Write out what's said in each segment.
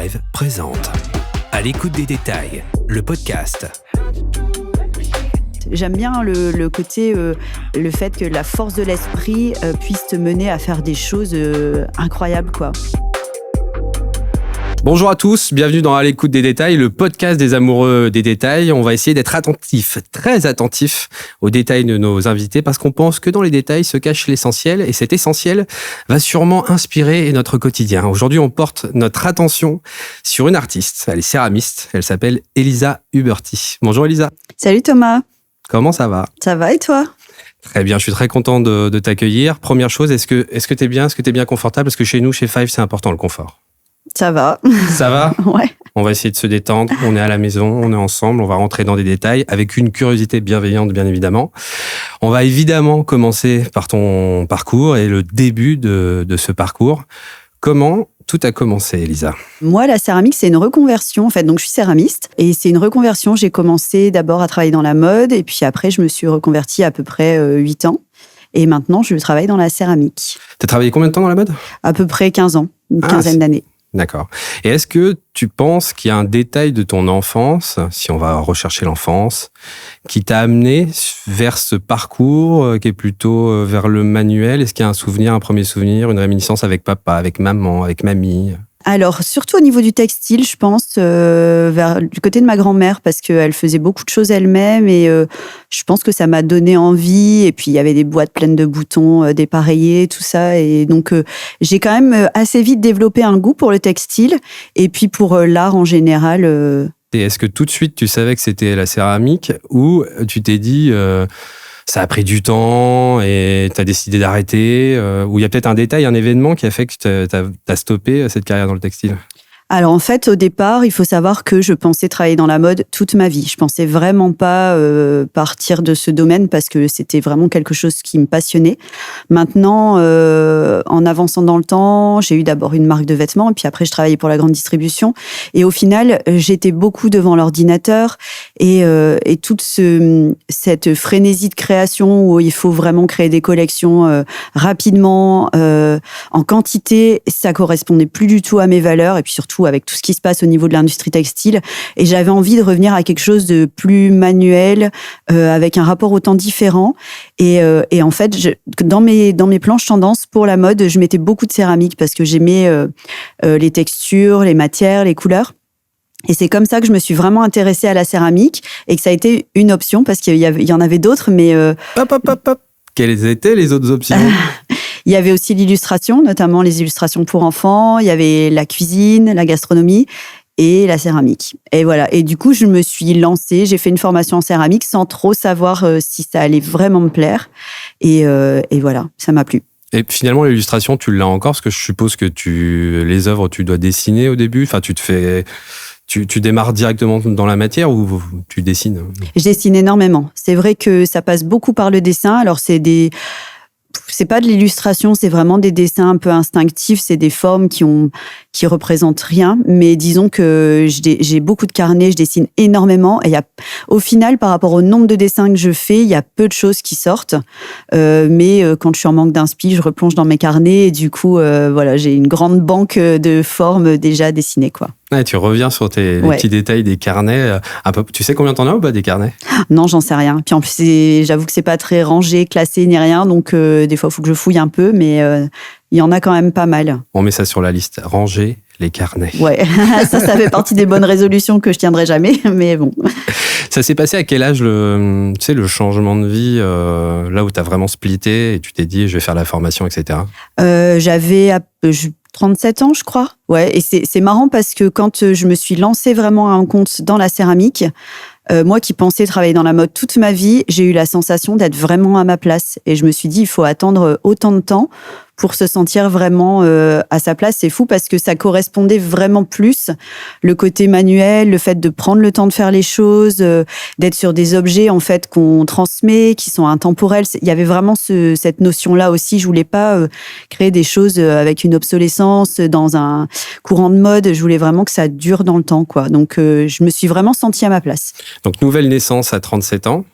Five présente À l'écoute des détails, le podcast. J'aime bien le côté, le fait que la force de l'esprit puisse te mener à faire des choses incroyables, quoi. Bonjour à tous, bienvenue dans À l'écoute des détails, le podcast des amoureux des détails. On va essayer d'être attentif, très attentif aux détails de nos invités parce qu'on pense que dans les détails se cache l'essentiel et cet essentiel va sûrement inspirer notre quotidien. Aujourd'hui, on porte notre attention sur une artiste, elle est céramiste, elle s'appelle Elisa Huberti. Bonjour Elisa. Salut Thomas. Comment ça va ? Ça va et toi ? Très bien, je suis très content de t'accueillir. Première chose, est-ce que t'es bien ? Est-ce que t'es bien confortable ? Parce que chez nous, chez Five, c'est important le confort. Ça va. Ça va ? Ouais. On va essayer de se détendre. On est à la maison, on est ensemble. On va rentrer dans des détails avec une curiosité bienveillante, bien évidemment. On va évidemment commencer par ton parcours et le début de ce parcours. Comment tout a commencé, Elisa ? Moi, la céramique, c'est une reconversion, en fait. Donc, je suis céramiste et c'est une reconversion. J'ai commencé d'abord à travailler dans la mode et puis après, je me suis reconvertie à peu près 8 ans. Et maintenant, je travaille dans la céramique. Tu as travaillé combien de temps dans la mode ? À peu près 15 ans, une quinzaine d'années. D'accord. Et est-ce que tu penses qu'il y a un détail de ton enfance, si on va rechercher l'enfance, qui t'a amené vers ce parcours qui est plutôt vers le manuel ? Est-ce qu'il y a un souvenir, un premier souvenir, une réminiscence avec papa, avec maman, avec mamie ? Alors, surtout au niveau du textile, je pense, du côté de ma grand-mère, parce qu'elle faisait beaucoup de choses elle-même et je pense que ça m'a donné envie. Et puis, il y avait des boîtes pleines de boutons dépareillés, tout ça. Et donc, j'ai quand même assez vite développé un goût pour le textile et puis pour l'art en général. Et est-ce que tout de suite, tu savais que c'était la céramique ou tu t'es dit... ça a pris du temps et tu as décidé d'arrêter. Ou il y a peut-être un détail, un événement qui a fait que tu as stoppé cette carrière dans le textile ? Alors en fait, au départ, il faut savoir que je pensais travailler dans la mode toute ma vie. Je pensais vraiment pas partir de ce domaine parce que c'était vraiment quelque chose qui me passionnait. Maintenant, en avançant dans le temps, j'ai eu d'abord une marque de vêtements et puis après, je travaillais pour la grande distribution. Et au final, j'étais beaucoup devant l'ordinateur et toute cette frénésie de création où il faut vraiment créer des collections rapidement, en quantité, ça correspondait plus du tout à mes valeurs et puis surtout avec tout ce qui se passe au niveau de l'industrie textile. Et j'avais envie de revenir à quelque chose de plus manuel, avec un rapport au temps différent. Et en fait, dans mes planches tendance pour la mode, je mettais beaucoup de céramique parce que j'aimais les textures, les matières, les couleurs. Et c'est comme ça que je me suis vraiment intéressée à la céramique et que ça a été une option parce qu'il y en avait d'autres, mais... Quelles étaient les autres options ? Il y avait aussi l'illustration, notamment les illustrations pour enfants. Il y avait la cuisine, la gastronomie et la céramique. Et voilà. Et du coup, je me suis lancée. J'ai fait une formation en céramique sans trop savoir si ça allait vraiment me plaire. Et voilà, ça m'a plu. Et finalement, l'illustration, tu l'as encore parce que je suppose que les œuvres, tu dois dessiner au début. Enfin, tu démarres directement dans la matière ou tu dessines ? Je dessine énormément. C'est vrai que ça passe beaucoup par le dessin. Alors, c'est pas de l'illustration, c'est vraiment des dessins un peu instinctifs. C'est des formes qui représentent rien. Mais disons que j'ai beaucoup de carnets, je dessine énormément. Et au final, par rapport au nombre de dessins que je fais, il y a peu de choses qui sortent. Mais quand je suis en manque d'inspi, je replonge dans mes carnets. Et du coup, voilà, j'ai une grande banque de formes déjà dessinées, quoi. Ouais, tu reviens sur les petits détails des carnets. Tu sais combien t'en as ou pas des carnets ? Non, j'en sais rien. Puis en plus, j'avoue que c'est pas très rangé, classé ni rien. Donc des fois, il faut que je fouille un peu. Mais il y en a quand même pas mal. On met ça sur la liste. Ranger les carnets. Ouais, ça fait partie des bonnes résolutions que je tiendrai jamais. Mais bon. Ça s'est passé à quel âge le changement de vie, là où tu as vraiment splitté et tu t'es dit je vais faire la formation, etc. J'avais 37 ans, je crois. Ouais, et c'est marrant parce que quand je me suis lancée vraiment à un compte dans la céramique, moi qui pensais travailler dans la mode toute ma vie, j'ai eu la sensation d'être vraiment à ma place. Et je me suis dit, il faut attendre autant de temps pour se sentir vraiment à sa place. C'est fou parce que ça correspondait vraiment plus. Le côté manuel, le fait de prendre le temps de faire les choses, d'être sur des objets en fait qu'on transmet, qui sont intemporels. Il y avait vraiment cette notion-là aussi. Je voulais pas créer des choses avec une obsolescence dans un courant de mode. Je voulais vraiment que ça dure dans le temps, quoi. Donc, je me suis vraiment sentie à ma place. Donc, nouvelle naissance à 37 ans.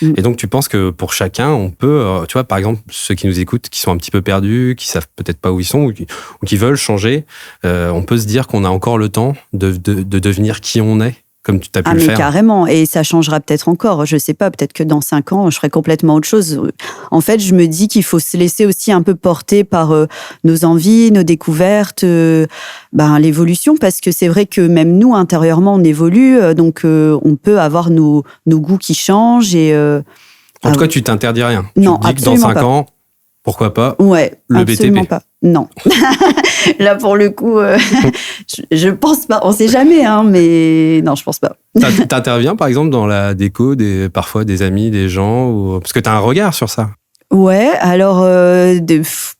Et donc, tu penses que pour chacun, on peut, tu vois, par exemple, ceux qui nous écoutent, qui sont un petit peu perdus, qui savent peut-être pas où ils sont ou qui veulent changer, on peut se dire qu'on a encore le temps de devenir qui on est, comme tu as pu le faire. Carrément, et ça changera peut-être encore, je sais pas, peut-être que dans 5 ans, je ferai complètement autre chose. En fait, je me dis qu'il faut se laisser aussi un peu porter par nos envies, nos découvertes, l'évolution, parce que c'est vrai que même nous, intérieurement, on évolue, donc on peut avoir nos goûts qui changent. Et, en tout cas, tu t'interdis rien. Non, tu te dis que dans 5 ans, pourquoi pas le absolument BTP. Pas. Non. Là, pour le coup, je pense pas. On sait jamais, hein, mais non, je pense pas. T'interviens, par exemple, dans la déco parfois des amis, des gens, parce que t'as un regard sur ça. Ouais, alors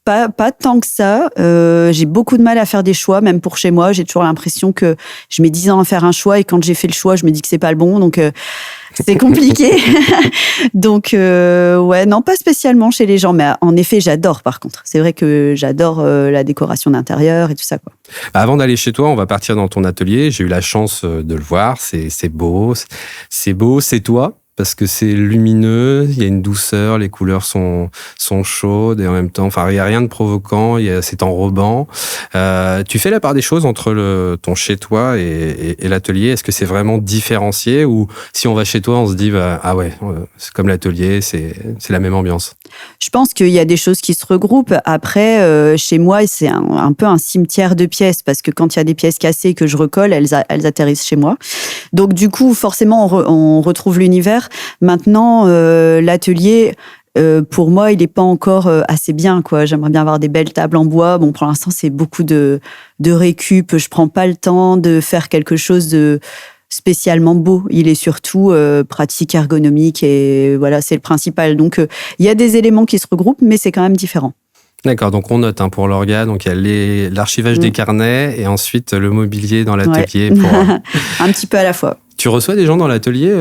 pas tant que ça. J'ai beaucoup de mal à faire des choix, même pour chez moi. J'ai toujours l'impression que je mets 10 ans à faire un choix et quand j'ai fait le choix, je me dis que c'est pas le bon. Donc c'est compliqué. Donc ouais, non, pas spécialement chez les gens, mais en effet, j'adore. Par contre, c'est vrai que j'adore la décoration d'intérieur et tout ça, quoi. Avant d'aller chez toi, on va partir dans ton atelier. J'ai eu la chance de le voir. C'est beau, c'est toi. Parce que c'est lumineux, il y a une douceur, les couleurs sont chaudes et en même temps, il n'y a rien de provoquant, c'est enrobant. Tu fais la part des choses entre ton chez-toi et l'atelier. Est-ce que c'est vraiment différencié ou si on va chez toi, on se dit ah ouais, c'est comme l'atelier, c'est la même ambiance? Je pense qu'il y a des choses qui se regroupent. Après, chez moi, c'est un peu un cimetière de pièces parce que quand il y a des pièces cassées que je recolle, elles atterrissent chez moi. Donc du coup, forcément, on retrouve l'univers. Maintenant, l'atelier, pour moi, il n'est pas encore assez bien, quoi. J'aimerais bien avoir des belles tables en bois. Bon, pour l'instant, c'est beaucoup de récup. Je prends pas le temps de faire quelque chose de spécialement beau. Il est surtout pratique, ergonomique et voilà, c'est le principal. Donc, il y a des éléments qui se regroupent, mais c'est quand même différent. D'accord, donc on note pour l'orga, donc il y a l'archivage des carnets et ensuite le mobilier dans l'atelier. Ouais. Un petit peu à la fois. Tu reçois des gens dans l'atelier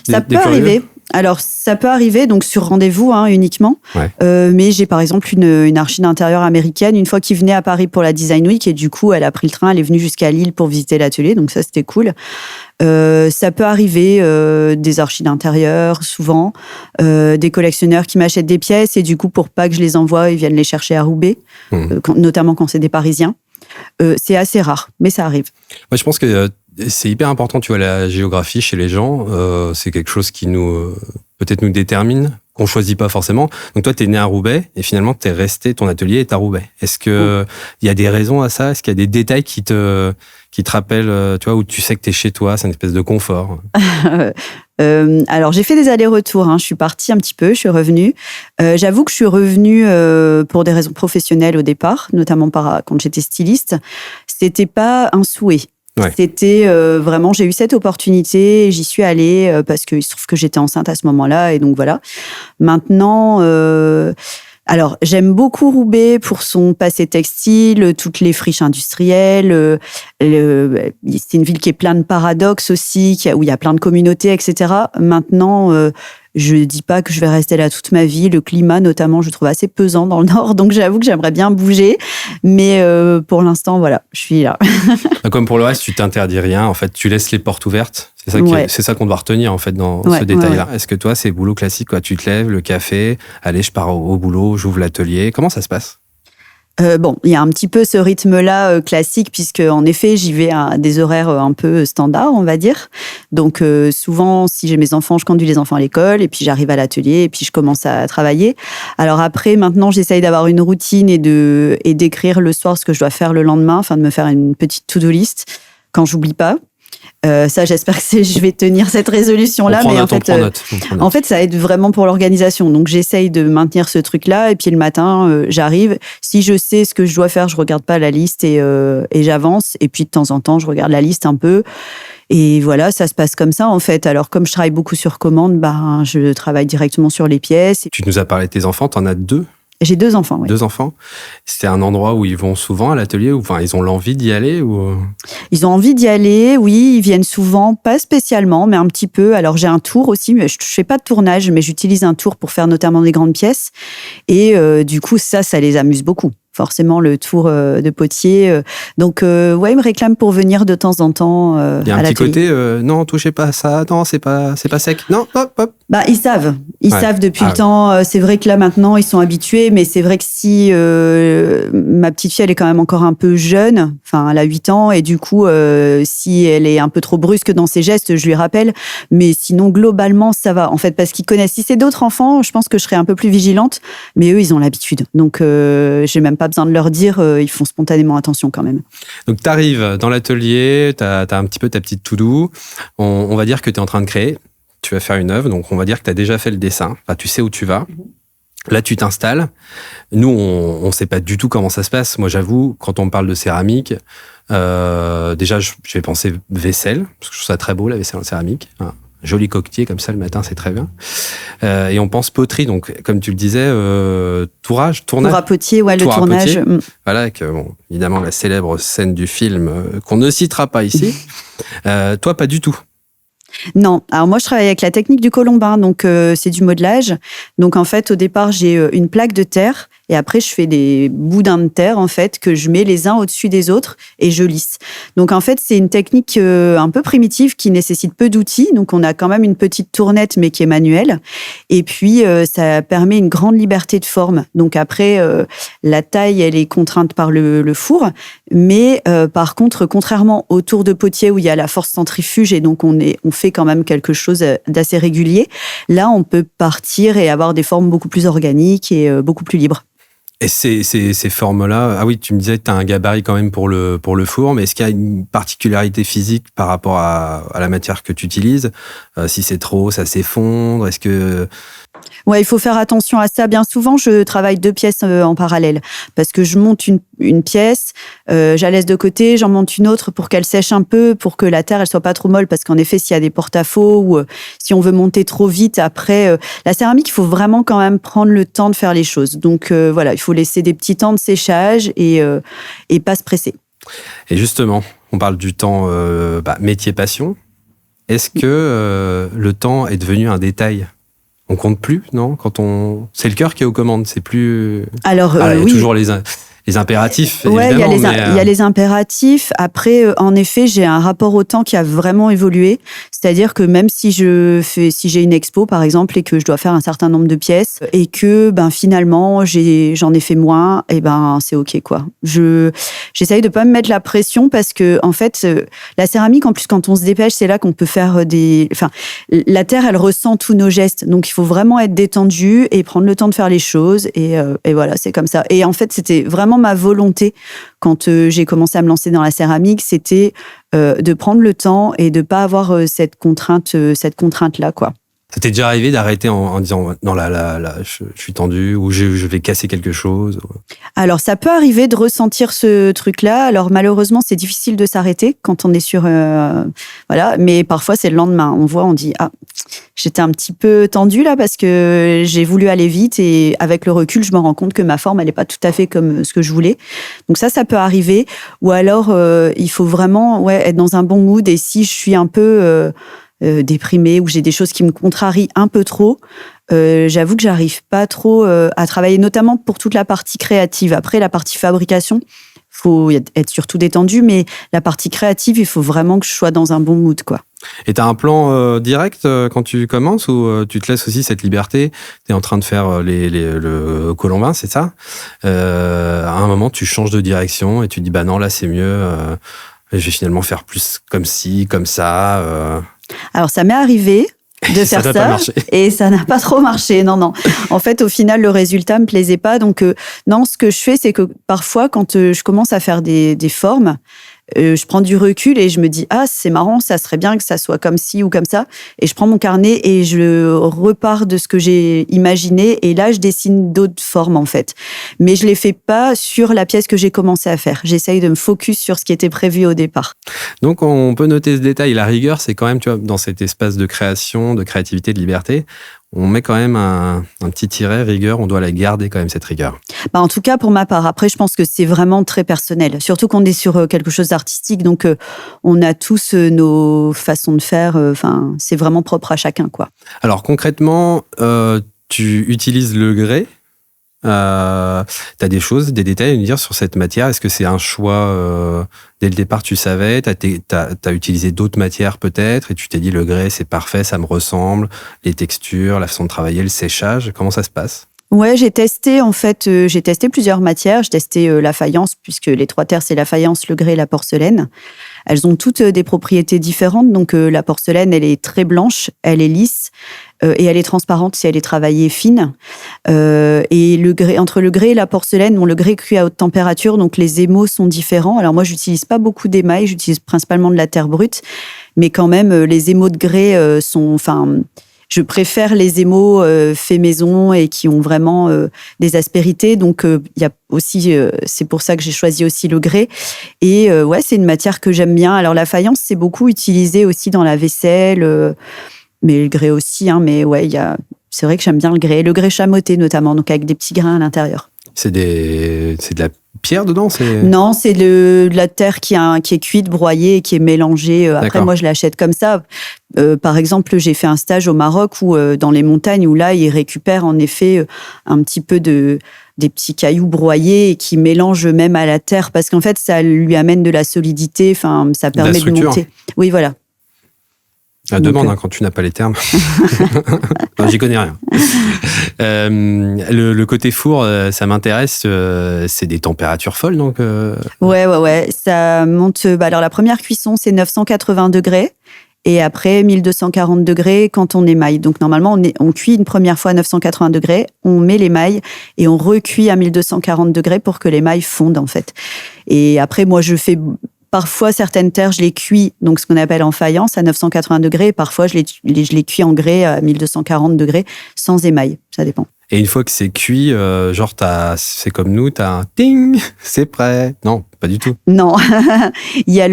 Ça peut arriver. Alors, ça peut arriver, donc sur rendez-vous uniquement. Ouais. Mais j'ai par exemple une archi d'intérieur américaine, une fois qui venait à Paris pour la Design Week, et du coup, elle a pris le train, elle est venue jusqu'à Lille pour visiter l'atelier, donc ça, c'était cool. Ça peut arriver des archis d'intérieur, souvent, des collectionneurs qui m'achètent des pièces, et du coup, pour pas que je les envoie, ils viennent les chercher à Roubaix, notamment quand c'est des Parisiens. C'est assez rare, mais ça arrive. Moi, je pense que c'est hyper important, tu vois, la géographie chez les gens. C'est quelque chose qui peut-être nous détermine, qu'on choisit pas forcément. Donc toi, t'es né à Roubaix et finalement, ton atelier est à Roubaix. Est-ce que il y a des raisons à ça? Est-ce qu'il y a des détails qui te rappellent, tu vois, où tu sais que t'es chez toi, c'est une espèce de confort? Alors, j'ai fait des allers-retours. Je suis partie un petit peu, je suis revenue. J'avoue que je suis revenue pour des raisons professionnelles au départ, notamment quand j'étais styliste. C'était pas un souhait. Ouais. C'était vraiment, j'ai eu cette opportunité, j'y suis allée parce qu'il se trouve que j'étais enceinte à ce moment-là et donc voilà. Maintenant, alors j'aime beaucoup Roubaix pour son passé textile, toutes les friches industrielles. C'est une ville qui est pleine de paradoxes aussi, où il y a plein de communautés, etc. Maintenant, je dis pas que je vais rester là toute ma vie. Le climat, notamment, je trouve assez pesant dans le Nord. Donc, j'avoue que j'aimerais bien bouger. Mais pour l'instant, voilà, je suis là. Comme pour le reste, tu t'interdis rien. En fait, tu laisses les portes ouvertes. C'est ça qu'on doit retenir, en fait, dans ce détail-là. Ouais. Est-ce que toi, c'est boulot classique, quoi? Tu te lèves, le café, allez, je pars au boulot, j'ouvre l'atelier. Comment ça se passe? Il y a un petit peu ce rythme-là classique, puisque en effet, j'y vais à des horaires un peu standards, on va dire. Donc, souvent, si j'ai mes enfants, je conduis les enfants à l'école, et puis j'arrive à l'atelier, et puis je commence à travailler. Alors après, maintenant, j'essaye d'avoir une routine et d'écrire le soir ce que je dois faire le lendemain, enfin de me faire une petite to-do list quand j'oublie pas. Ça, j'espère que je vais tenir cette résolution-là, mais en fait, ça aide vraiment pour l'organisation. Donc, j'essaye de maintenir ce truc-là, et puis le matin, j'arrive. Si je sais ce que je dois faire, je regarde pas la liste et j'avance. Et puis, de temps en temps, je regarde la liste un peu. Et voilà, ça se passe comme ça, en fait. Alors, comme je travaille beaucoup sur commande, je travaille directement sur les pièces. Tu nous as parlé de tes enfants, t'en as 2? J'ai 2 enfants, oui. 2 enfants. C'est un endroit où ils vont souvent à l'atelier, ou enfin ils ont l'envie d'y aller ou... Ils ont envie d'y aller, oui. Ils viennent souvent, pas spécialement, mais un petit peu. Alors j'ai un tour aussi, mais je fais pas de tournage, mais j'utilise un tour pour faire notamment des grandes pièces. Et du coup, ça les amuse beaucoup. Forcément, le tour de potier. Donc, ils me réclament pour venir de temps en temps à l'atelier. Il y a un petit côté, non, touchez pas à ça, non, c'est pas sec. Non, hop. Ils savent. Ils savent depuis le temps. C'est vrai que là, maintenant, ils sont habitués. Mais c'est vrai que si ma petite fille, elle est quand même encore un peu jeune, enfin, elle a 8 ans. Et du coup, si elle est un peu trop brusque dans ses gestes, je lui rappelle. Mais sinon, globalement, ça va. En fait, parce qu'ils connaissent. Si c'est d'autres enfants, je pense que je serais un peu plus vigilante. Mais eux, ils ont l'habitude. Donc, j'ai même pas besoin de leur dire. Ils font spontanément attention quand même. Donc, tu arrives dans l'atelier. Tu as un petit peu ta petite to-do. On va dire que tu es en train de créer. Tu vas faire une œuvre, donc on va dire que tu as déjà fait le dessin. Enfin, tu sais où tu vas. Là, tu t'installes. Nous, on ne sait pas du tout comment ça se passe. Moi, j'avoue, quand on me parle de céramique, déjà, je vais penser vaisselle, parce que je trouve ça très beau, la vaisselle en céramique. Un joli coquetier, comme ça, le matin, c'est très bien. Et on pense poterie, donc, comme tu le disais, tournage. Tour à potier, ouais, le tournage. Voilà, avec, évidemment, la célèbre scène du film qu'on ne citera pas ici. Toi, pas du tout. Non, alors moi je travaille avec la technique du colombin, donc c'est du modelage. Donc en fait au départ j'ai une plaque de terre et après je fais des boudins de terre en fait que je mets les uns au-dessus des autres et je lisse. Donc en fait c'est une technique un peu primitive qui nécessite peu d'outils. Donc on a quand même une petite tournette mais qui est manuelle et puis ça permet une grande liberté de forme. Donc après la taille elle est contrainte par le four, mais par contre contrairement au tour de potier où il y a la force centrifuge et donc on fait quand même quelque chose d'assez régulier. Là, on peut partir et avoir des formes beaucoup plus organiques et beaucoup plus libres. Et ces formes-là, ah oui, tu me disais que tu as un gabarit quand même pour le four, mais est-ce qu'il y a une particularité physique par rapport à la matière que tu utilises ? Si c'est trop, ça s'effondre ? Est-ce que... Ouais, il faut faire attention à ça. Bien souvent, je travaille 2 pièces en parallèle parce que je monte une pièce, je la laisse de côté, j'en monte une autre pour qu'elle sèche un peu, pour que la terre elle soit pas trop molle parce qu'en effet, s'il y a des porte-à-faux ou si on veut monter trop vite après, la céramique, il faut vraiment quand même prendre le temps de faire les choses. Donc voilà, il faut laisser des petits temps de séchage et pas se presser. Et justement, on parle du temps métier passion. Est-ce que le temps est devenu un détail ? On compte plus, non ? C'est le cœur qui est aux commandes, c'est plus... Alors, il y a oui. toujours les impératifs, ouais, évidemment. Il y a les impératifs. Après, en effet, j'ai un rapport au temps qui a vraiment évolué. C'est-à-dire que même si j'ai une expo, par exemple, et que je dois faire un certain nombre de pièces, et que, finalement, j'en ai fait moins, et c'est OK, quoi. J'essaye de pas me mettre la pression parce que, en fait, la céramique, en plus, quand on se dépêche, c'est là qu'on peut faire la terre, elle ressent tous nos gestes. Donc, il faut vraiment être détendu et prendre le temps de faire les choses. Et voilà, c'est comme ça. Et en fait, c'était vraiment ma volonté quand j'ai commencé à me lancer dans la céramique, c'était de prendre le temps et de pas avoir cette contrainte-là, quoi. Ça t'est déjà arrivé d'arrêter en disant non là je suis tendu ou je vais casser quelque chose? Alors ça peut arriver de ressentir ce truc-là. Alors malheureusement c'est difficile de s'arrêter quand on est sur voilà, mais parfois c'est le lendemain. On dit j'étais un petit peu tendue là parce que j'ai voulu aller vite et avec le recul je me rends compte que ma forme elle est pas tout à fait comme ce que je voulais. Donc ça peut arriver. Ou alors il faut vraiment être dans un bon mood et si je suis un peu déprimée ou j'ai des choses qui me contrarient un peu trop, j'avoue que j'arrive pas trop à travailler, notamment pour toute la partie créative. Après, la partie fabrication, faut être surtout détendu, mais la partie créative, il faut vraiment que je sois dans un bon mood, quoi. Et t'as un plan direct quand tu commences ou tu te laisses aussi cette liberté? T'es en train de faire le colombin, c'est ça? À un moment, tu changes de direction et tu dis non, là c'est mieux. Je vais finalement faire plus comme ci, comme ça. Alors, ça m'est arrivé de faire ça et ça n'a pas trop marché. Non. En fait, au final, le résultat me plaisait pas. Donc, non, ce que je fais, c'est que parfois, quand je commence à faire des formes, je prends du recul et je me dis c'est marrant, ça serait bien que ça soit comme ci ou comme ça. Et je prends mon carnet et je repars de ce que j'ai imaginé et là, je dessine d'autres formes en fait. Mais je les fais pas sur la pièce que j'ai commencé à faire. J'essaye de me focus sur ce qui était prévu au départ. Donc, on peut noter ce détail. La rigueur, c'est quand même, tu vois, dans cet espace de création, de créativité, de liberté, on met quand même un petit tiret rigueur, on doit la garder quand même, cette rigueur. En tout cas, pour ma part. Après, je pense que c'est vraiment très personnel. Surtout qu'on est sur quelque chose d'artistique, donc on a tous nos façons de faire. C'est vraiment propre à chacun, quoi. Alors, concrètement, tu utilises le grès t'as des choses, des détails à nous dire sur cette matière? Est-ce que c'est un choix dès le départ, tu savais, t'as utilisé d'autres matières peut-être et tu t'es dit le grès c'est parfait, ça me ressemble, les textures, la façon de travailler, le séchage, comment ça se passe? Ouais, j'ai testé plusieurs matières. J'ai testé la faïence, puisque les 3 terres, c'est la faïence, le grès et la porcelaine. Elles ont toutes des propriétés différentes. Donc la porcelaine, elle est très blanche, elle est lisse et elle est transparente si elle est travaillée fine. Et le grès, entre le grès et la porcelaine, le grès cuit à haute température, donc les émaux sont différents. Alors moi, j'utilise pas beaucoup d'émail, j'utilise principalement de la terre brute, mais quand même, les émaux de grès je préfère les émaux faits maison et qui ont vraiment des aspérités. Donc, il y a aussi, c'est pour ça que j'ai choisi aussi le grès. Et ouais, c'est une matière que j'aime bien. Alors, la faïence, c'est beaucoup utilisé aussi dans la vaisselle, mais le grès aussi. Mais ouais, c'est vrai que j'aime bien le grès chamoté notamment, donc avec des petits grains à l'intérieur. C'est de la pierre dedans? Non, c'est de la terre qui est cuite, broyée et qui est mélangée. Après, moi, je l'achète comme ça. Par exemple, j'ai fait un stage au Maroc où, dans les montagnes, où là, ils récupèrent en effet un petit peu des petits cailloux broyés et qui mélangent même à la terre parce qu'en fait, ça lui amène de la solidité. Enfin, ça permet de monter. Oui, voilà. Demande quand tu n'as pas les termes. Non, j'y connais rien. Le côté four, ça m'intéresse. C'est des températures folles, donc. Ouais. Ça monte. Alors la première cuisson, c'est 980 degrés. Et après, 1240 degrés quand on émaille. Donc, normalement, on cuit une première fois à 980 degrés, on met l'émail et on recuit à 1240 degrés pour que l'émail fonde, en fait. Et après, moi, je fais parfois certaines terres, je les cuis, donc ce qu'on appelle en faïence, à 980 degrés. Et parfois, je les cuis en grès à 1240 degrés sans émail. Ça dépend. Et une fois que c'est cuit, c'est comme nous, t'as un ting, c'est prêt. Non, pas du tout. Non. Il y a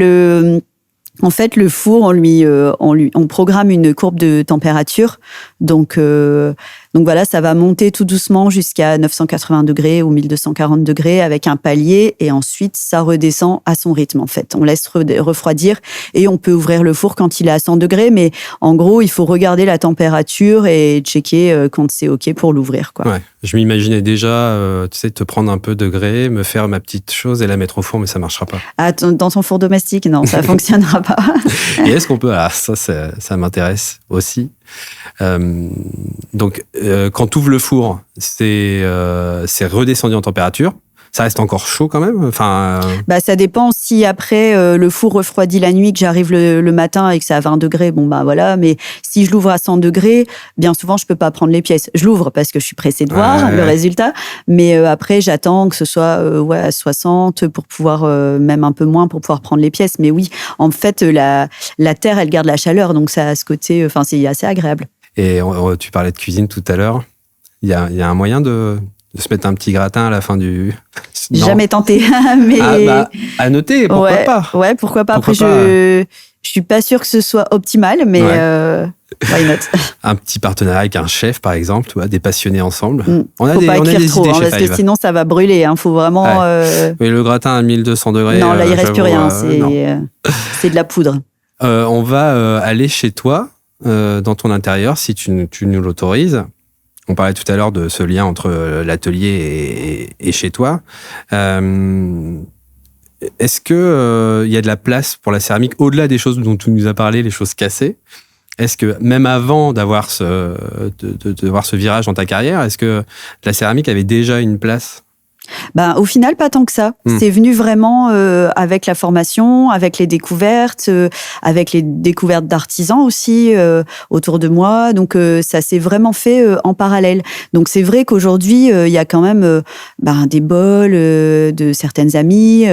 en fait, le four, on programme une courbe de température. Donc voilà, ça va monter tout doucement jusqu'à 980 degrés ou 1240 degrés avec un palier. Et ensuite, ça redescend à son rythme, en fait. On laisse refroidir et on peut ouvrir le four quand il est à 100 degrés. Mais en gros, il faut regarder la température et checker quand c'est OK pour l'ouvrir, quoi. Ouais. Je m'imaginais déjà, te prendre un peu de grès, me faire ma petite chose et la mettre au four, mais ça marchera pas. Ah, dans ton four domestique, non, ça fonctionnera pas. Et est-ce qu'on peut... Ah, ça m'intéresse aussi. Donc, quand tu ouvres le four, c'est redescendu en température. Ça reste encore chaud quand même. Ça dépend si après le four refroidit la nuit, que j'arrive le matin et que c'est à 20 degrés. Voilà. Mais si je l'ouvre à 100 degrés, bien souvent je peux pas prendre les pièces. Je l'ouvre parce que je suis pressée de voir le résultat. Mais après j'attends que ce soit à 60 pour pouvoir même un peu moins pour pouvoir prendre les pièces. Mais oui, en fait la terre elle garde la chaleur, donc ça a ce côté. C'est assez agréable. Et tu parlais de cuisine tout à l'heure. Il y a un moyen de se mettre un petit gratin à la fin du... Non. Jamais tenté, mais... à noter, pourquoi pas. Ouais, pourquoi pas. Après, je suis pas sûre que ce soit optimal, mais why not. Un petit partenariat avec un chef, par exemple, des passionnés ensemble. On a des trop, idées, parce que sinon ça va brûler. Faut vraiment... Mais le gratin à 1200 degrés... Non, là, il reste plus rien. C'est de la poudre. On va aller chez toi, dans ton intérieur, si tu nous l'autorises. On parlait tout à l'heure de ce lien entre l'atelier et chez toi. Est-ce que y a de la place pour la céramique au-delà des choses dont tu nous as parlé, les choses cassées? Est-ce que même avant d'avoir de voir ce virage dans ta carrière, est-ce que la céramique avait déjà une place? Au final, pas tant que ça. C'est venu vraiment avec la formation, avec les découvertes, avec les découvertes d'artisans aussi autour de moi. Donc, ça s'est vraiment fait en parallèle. Donc, c'est vrai qu'aujourd'hui, il y a quand même des bols de certaines amies.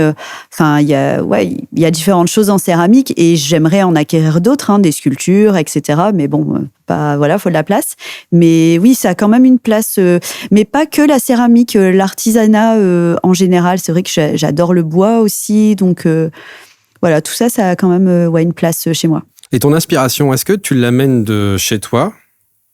Il y a différentes choses en céramique et j'aimerais en acquérir d'autres, des sculptures, etc. Mais bon, faut de la place. Mais oui, ça a quand même une place. Mais pas que la céramique, l'artisanat en général. C'est vrai que j'adore le bois aussi. Donc, tout ça, ça a quand même une place chez moi. Et ton inspiration, est-ce que tu l'amènes de chez toi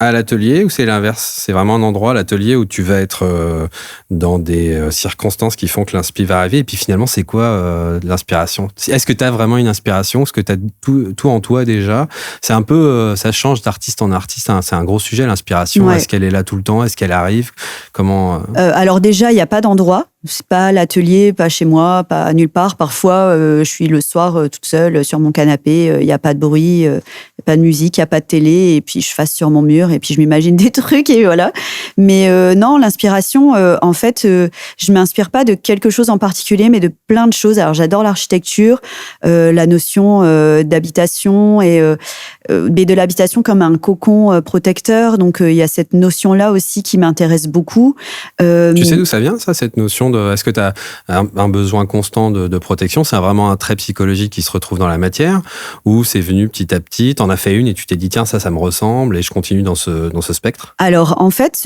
à l'atelier ou c'est l'inverse? C'est vraiment un endroit, l'atelier, où tu vas être dans des circonstances qui font que l'inspi va arriver. Et puis finalement, c'est quoi l'inspiration? Est-ce que tu as vraiment une inspiration? Est-ce que tu as tout en toi déjà? C'est un peu, ça change d'artiste en artiste, hein. C'est un gros sujet, l'inspiration. Ouais. Est-ce qu'elle est là tout le temps? Est-ce qu'elle arrive? Comment? Alors déjà, il n'y a pas d'endroit. C'est pas l'atelier, pas chez moi, pas nulle part. Parfois, je suis le soir toute seule sur mon canapé. Il n'y a pas de bruit, pas de musique, il n'y a pas de télé. Et puis, je fasse sur mon mur et puis je m'imagine des trucs et voilà. Mais non, l'inspiration, en fait, je m'inspire pas de quelque chose en particulier, mais de plein de choses. Alors, j'adore l'architecture, la notion d'habitation mais de l'habitation comme un cocon protecteur. Donc, il y a cette notion-là aussi qui m'intéresse beaucoup. Tu sais d'où ça vient, ça, cette notion de... Est-ce que tu as un besoin constant de protection? C'est vraiment un trait psychologique qui se retrouve dans la matière? Ou c'est venu petit à petit, t'en as fait une et tu t'es dit, tiens, ça me ressemble et je continue dans ce spectre? Alors, en fait,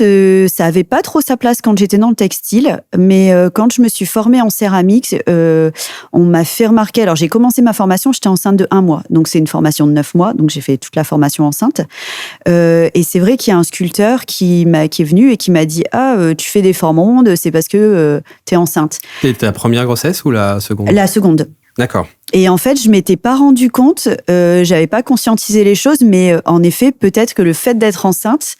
ça avait pas trop sa place quand j'étais dans le textile, mais quand je me suis formée en céramique, on m'a fait remarquer... Alors, j'ai commencé ma formation, j'étais enceinte de 1 mois. Donc, c'est une formation de 9 mois. Donc, j'ai fait toute la formation enceinte. Et c'est vrai qu'il y a un sculpteur qui est venu et qui m'a dit, tu fais des formes rondes, c'est parce que t'es enceinte. C'était ta première grossesse ou la seconde? La seconde. D'accord. Et en fait, je m'étais pas rendu compte, j'avais pas conscientisé les choses, mais en effet, peut-être que le fait d'être enceinte,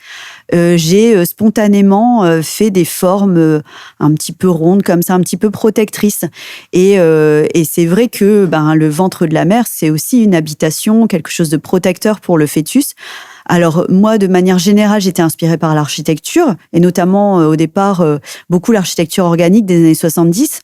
j'ai spontanément fait des formes un petit peu rondes comme ça, un petit peu protectrices. Et c'est vrai que le ventre de la mère, c'est aussi une habitation, quelque chose de protecteur pour le fœtus. Alors moi, de manière générale, j'étais inspirée par l'architecture, et notamment au départ, beaucoup l'architecture organique des années 70.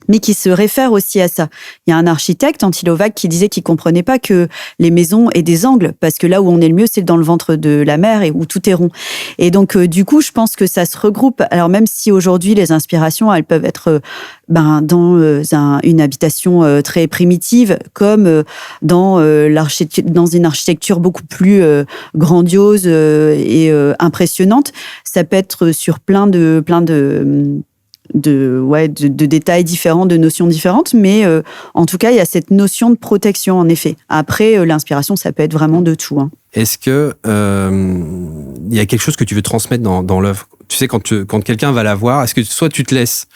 Mais qui se réfère aussi à ça. Il y a un architecte, Antilovac, qui disait qu'il comprenait pas que les maisons aient des angles, parce que là où on est le mieux, c'est dans le ventre de la mère et où tout est rond. Et donc, du coup, je pense que ça se regroupe. Alors, même si aujourd'hui, les inspirations, elles peuvent être dans une habitation très primitive, comme dans une architecture beaucoup plus grandiose et impressionnante, ça peut être sur plein de détails différents, de notions différentes, mais en tout cas, il y a cette notion de protection, en effet. Après, l'inspiration, ça peut être vraiment de tout. Hein. Est-ce que il y a quelque chose que tu veux transmettre dans l'œuvre? Tu sais, quand quelqu'un va la voir, est-ce que soit tu laisses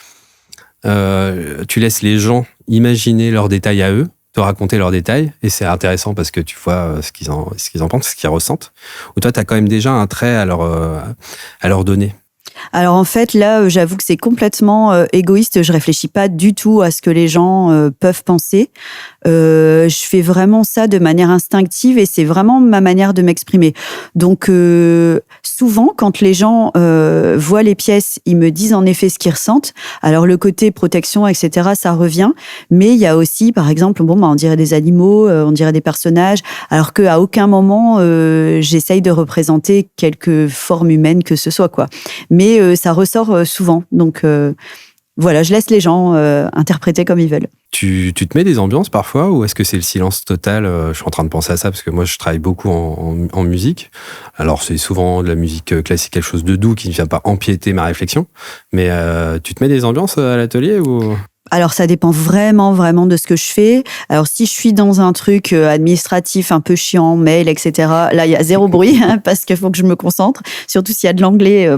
les gens imaginer leurs détails à eux, te raconter leurs détails, et c'est intéressant parce que tu vois ce qu'ils en pensent, ce qu'ils ressentent, ou toi, tu as quand même déjà un trait à leur donner? Alors en fait, là, j'avoue que c'est complètement égoïste. Je réfléchis pas du tout à ce que les gens peuvent penser. Je fais vraiment ça de manière instinctive et c'est vraiment ma manière de m'exprimer. Donc souvent, quand les gens voient les pièces, ils me disent en effet ce qu'ils ressentent. Alors le côté protection, etc., ça revient. Mais il y a aussi, par exemple, on dirait des animaux, on dirait des personnages, alors qu'à aucun moment j'essaye de représenter quelque forme humaine que ce soit, quoi. Mais ça ressort souvent. Donc voilà, je laisse les gens interpréter comme ils veulent. Tu te mets des ambiances parfois, ou est-ce que c'est le silence total? Je suis en train de penser à ça parce que moi je travaille beaucoup en musique. Alors c'est souvent de la musique classique, quelque chose de doux qui ne vient pas empiéter ma réflexion. Mais tu te mets des ambiances à l'atelier ou... Alors, ça dépend vraiment, vraiment de ce que je fais. Alors, si je suis dans un truc administratif un peu chiant, mail, etc., là, il y a zéro bruit parce qu'il faut que je me concentre. Surtout s'il y a de l'anglais,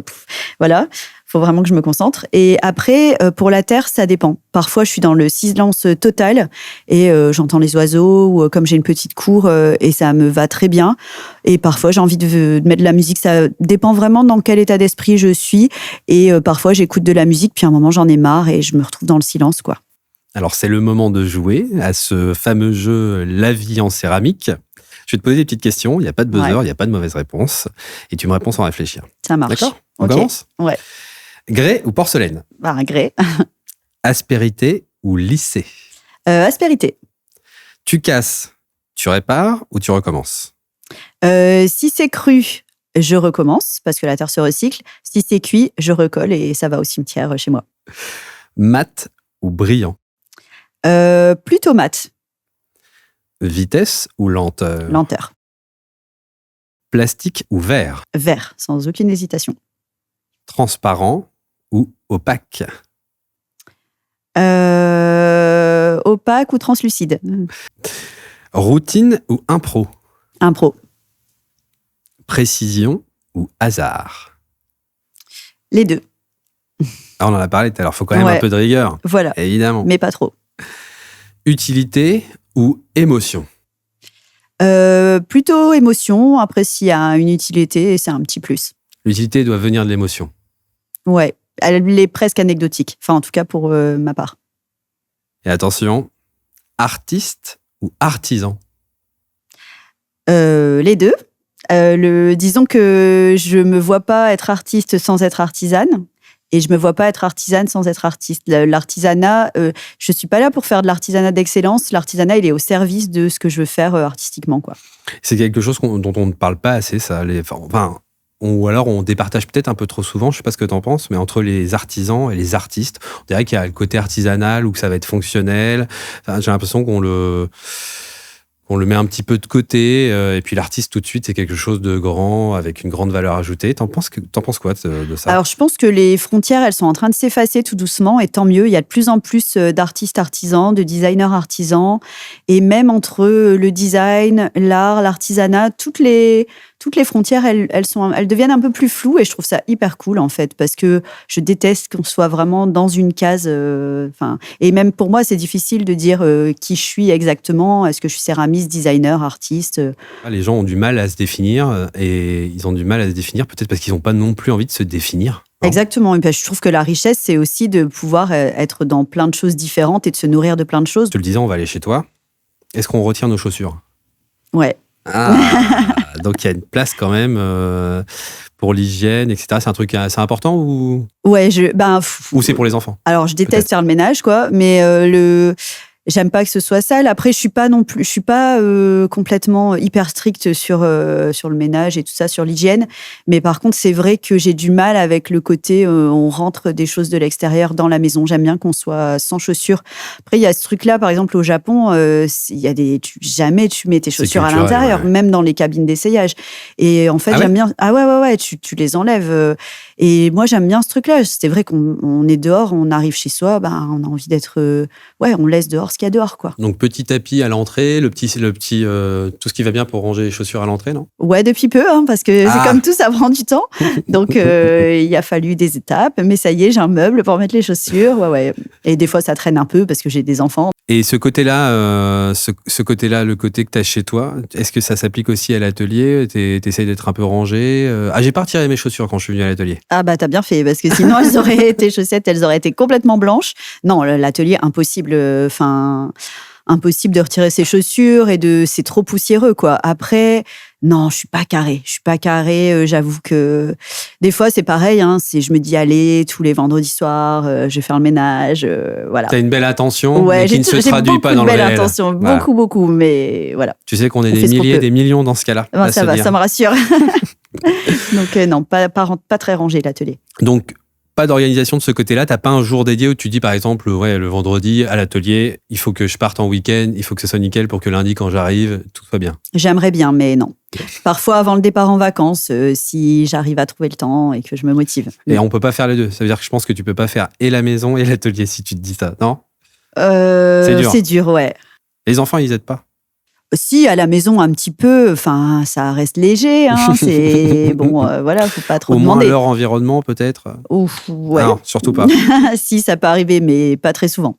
voilà. Faut vraiment que je me concentre. Et après, pour la terre, ça dépend. Parfois, je suis dans le silence total et j'entends les oiseaux ou comme j'ai une petite cour et ça me va très bien. Et parfois, j'ai envie de mettre de la musique. Ça dépend vraiment dans quel état d'esprit je suis. Et parfois, j'écoute de la musique, puis à un moment, j'en ai marre et je me retrouve dans le silence, quoi. Alors, c'est le moment de jouer à ce fameux jeu La vie en céramique. Je vais te poser des petites questions. Il n'y a pas de buzzer, il n'y a pas de mauvaise réponse. Et tu me réponds sans réfléchir. Ça marche. D'accord? On Ok. commence? Ouais. Grès ou porcelaine? Un grès. Aspérité ou lissé? Aspérité. Tu casses, tu répares ou tu recommences? Si c'est cru, je recommence parce que la terre se recycle. Si c'est cuit, je recolle et ça va au cimetière chez moi. Mat ou brillant? Plutôt mat. Vitesse ou lenteur? Lenteur. Plastique ou verre? Vert, sans aucune hésitation. Transparent ou opaque? Opaque ou translucide? Routine ou impro? Impro. Précision ou hasard? Les deux. Ah, on en a parlé tout à l'heure, il faut quand même un peu de rigueur. Voilà, évidemment. mais pas trop. Utilité ou émotion? Plutôt émotion. Après, s'il y a une utilité, c'est un petit plus. L'utilité doit venir de l'émotion. Ouais, elle est presque anecdotique. Enfin, en tout cas, pour ma part. Et attention, artiste ou artisan? Les deux. Disons que je me vois pas être artiste sans être artisane. Et je me vois pas être artisane sans être artiste. L'artisanat, je suis pas là pour faire de l'artisanat d'excellence. L'artisanat, il est au service de ce que je veux faire artistiquement, quoi. C'est quelque chose dont on ne parle pas assez, ça. Ou alors on départage peut-être un peu trop souvent, je sais pas ce que tu en penses, mais entre les artisans et les artistes, on dirait qu'il y a le côté artisanal ou que ça va être fonctionnel. Enfin, j'ai l'impression qu'on le met un petit peu de côté, et puis l'artiste tout de suite c'est quelque chose de grand, avec une grande valeur ajoutée. T'en penses quoi de ça? Alors je pense que les frontières, elles sont en train de s'effacer tout doucement, et tant mieux. Il y a de plus en plus d'artistes artisans, de designers artisans, et même entre le design, l'art, l'artisanat, toutes les frontières, elles deviennent un peu plus floues, et je trouve ça hyper cool en fait, parce que je déteste qu'on soit vraiment dans une case. Et même pour moi, c'est difficile de dire qui je suis exactement. Est-ce que je suis céramiste, designer, artiste? Les gens ont du mal à se définir, et ils ont du mal à se définir peut-être parce qu'ils n'ont pas non plus envie de se définir. Non. Exactement. Et puis, je trouve que la richesse, c'est aussi de pouvoir être dans plein de choses différentes et de se nourrir de plein de choses. Je te le disais, on va aller chez toi. Est-ce qu'on retire nos chaussures? Ouais. Donc il y a une place quand même pour l'hygiène, etc. C'est un truc assez important ou? Ouais, ou c'est pour les enfants? Alors je déteste faire le ménage, quoi, mais j'aime pas que ce soit sale. Après, je suis pas complètement hyper stricte sur le ménage et tout ça, sur l'hygiène. Mais par contre, c'est vrai que j'ai du mal avec le côté on rentre des choses de l'extérieur dans la maison. J'aime bien qu'on soit sans chaussures. Après, il y a ce truc-là, par exemple, au Japon, il y a jamais tu mets tes chaussures à l'intérieur, même dans les cabines d'essayage. Et en fait, j'aime bien. Ah ouais, tu les enlèves. Et moi, j'aime bien ce truc-là. C'est vrai qu'on est dehors, on arrive chez soi, on a envie d'être. On laisse dehors ce qu'il y a dehors, quoi. Donc, petit tapis à l'entrée, le petit tout ce qui va bien pour ranger les chaussures à l'entrée, non? Ouais, depuis peu, parce que c'est comme tout, ça prend du temps. Donc, il a fallu des étapes. Mais ça y est, j'ai un meuble pour mettre les chaussures. Ouais. Et des fois, ça traîne un peu parce que j'ai des enfants. Et ce côté-là, le côté que tu as chez toi, est-ce que ça s'applique aussi à l'atelier? T'essayes d'être un peu rangé? J'ai pas retiré mes chaussures quand je suis venu à l'atelier. Ah t'as bien fait, parce que sinon tes chaussettes, elles auraient été complètement blanches. Non, l'atelier, impossible de retirer ses chaussures, c'est trop poussiéreux, quoi. Après, non, je suis pas carrée. J'avoue que des fois, c'est pareil, je me dis, allez, tous les vendredis soirs, je vais faire le ménage, voilà. T'as une belle intention, mais qui ne se traduit pas dans le réel. J'ai beaucoup de belle intention, beaucoup, mais voilà. Tu sais qu'on est des milliers, des millions dans ce cas-là. Ça va, ça me rassure. Donc non, pas très rangé l'atelier. Donc, pas d'organisation de ce côté-là. T'as pas un jour dédié où tu dis, par exemple, le vendredi à l'atelier, il faut que je parte en week-end, il faut que ce soit nickel pour que lundi, quand j'arrive, tout soit bien. J'aimerais bien, mais non. Parfois, avant le départ en vacances, si j'arrive à trouver le temps et que je me motive. Et on peut pas faire les deux. Ça veut dire que je pense que tu peux pas faire et la maison et l'atelier si tu te dis ça, non? C'est dur, ouais. Les enfants, ils aident pas? Si, à la maison, un petit peu. Enfin, ça reste léger. C'est bon, voilà, faut pas trop demander. Au moins leur environnement, peut-être? Ouf, ouais. Non, surtout pas. Si, ça peut arriver, mais pas très souvent.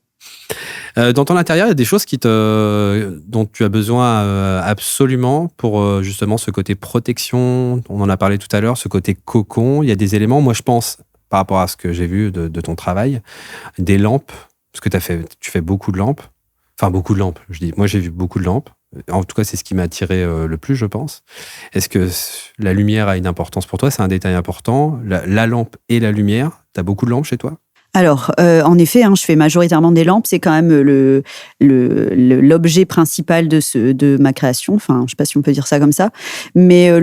Dans ton intérieur, il y a des choses dont tu as besoin absolument pour justement ce côté protection. On en a parlé tout à l'heure, ce côté cocon. Il y a des éléments, moi je pense, par rapport à ce que j'ai vu de ton travail, des lampes, parce que tu fais beaucoup de lampes. Enfin, beaucoup de lampes, je dis. Moi, j'ai vu beaucoup de lampes. En tout cas, c'est ce qui m'a attiré le plus, je pense. Est-ce que la lumière a une importance pour toi? C'est un détail important. La lampe et la lumière, tu as beaucoup de lampes chez toi? Alors, en effet, je fais majoritairement des lampes. C'est quand même l'objet principal de ma création. Enfin, je sais pas si on peut dire ça comme ça. Mais